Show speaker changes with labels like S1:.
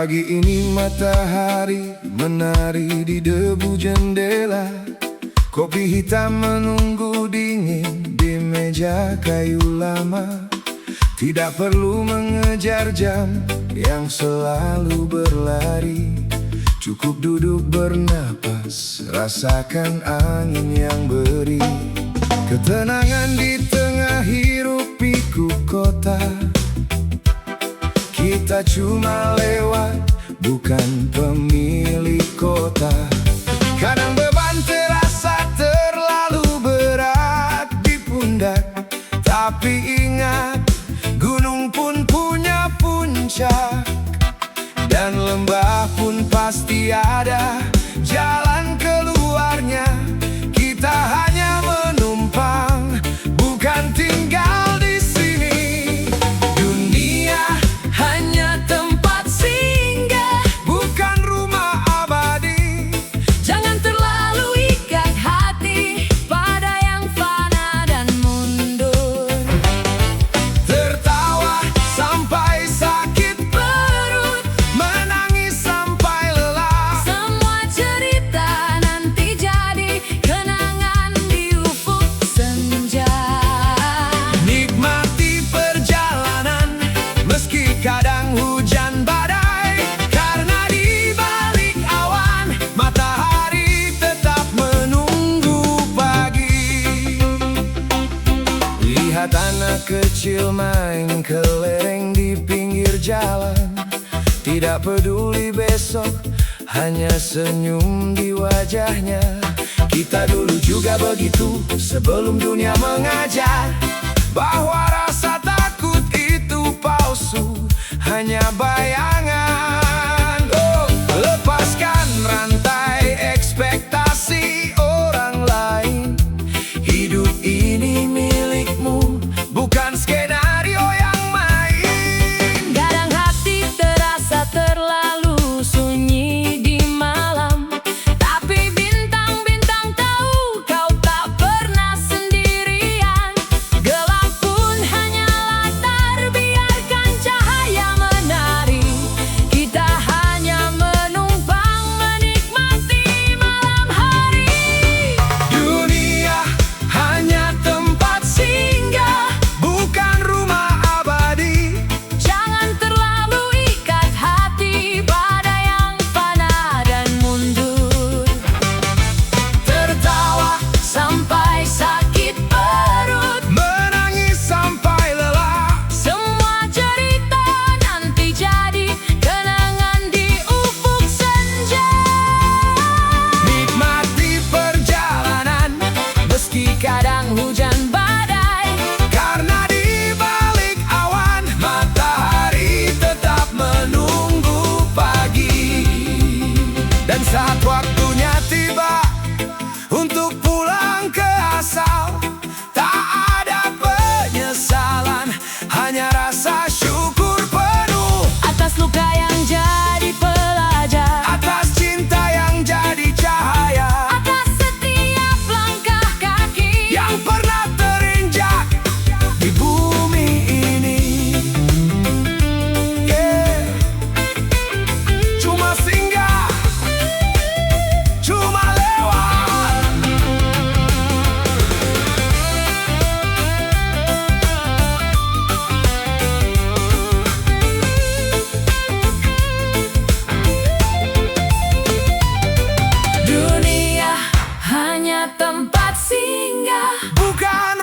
S1: Pagi ini matahari menari di debu jendela. Kopi hitam menunggu dingin di meja kayu lama. Tidak perlu mengejar jam yang selalu berlari. Cukup duduk bernapas, rasakan angin yang beri. Ketenangan di tengah hiruk pikuk kota. Kita cuma lewat, bukan pemilik kota. Kadang beban terasa terlalu berat di pundak. Tapi ingat, gunung pun punya puncak. Dan lembah pun pasti ada jalan keluarnya. Kita hanya menumpang, bukan tinggal di sini. Dunia hanya tempat singgah, bukan rumah abadi. Jangan terlalu ikat hati pada yang fana dan mundur. Tertawa sampai sakit perut, menangis sampai lelah. Semua cerita nanti jadi kenangan di ufuk senja. Nikmati perjalanan meski kadang hujan badai. Karena di balik awan matahari tetap menunggu pagi. Lihat anak kecil main kelereng di pinggir jalan. Tidak peduli besok, hanya senyum di wajahnya. Kita dulu juga begitu sebelum dunia mengajar bahwa rasa takut itu palsu, hanya bayangan. Lepaskan rantai ekspektasi orang lain. Hidup ini milikmu, bukan skenario yang main. Kadang hati terasa terlalu sunyi di malam. Tapi bintang-bintang tahu kau tak pernah sendirian. Gelap pun hanya latar, biarkan cahaya menari. Kita hanya menumpang menikmati malam hari. Dunia hanya tempat singgah, bukan rumah abadi. Jangan terlalu ikat hati pada yang fana dan mundur. Tertawa sampai sakit perut, menangis sampai lelah. Semua cerita nanti jadi kenangan di ufuk senja. Nikmati perjalanan meski kadang hujan badai. Karena di balik awan matahari tetap menunggu pagi. Dan saat waktunya tiba untuk pulang ke asal, tak ada penyesalan, hanya rasa syukur penuh. Atas luka yang jadi pelajar, atas cinta yang jadi cahaya, atas setiap langkah kaki yang pernah terinjak di bumi ini. Yeah. Cuma singgah, cuma lewat. Dunia hanya tempat singgah, bukan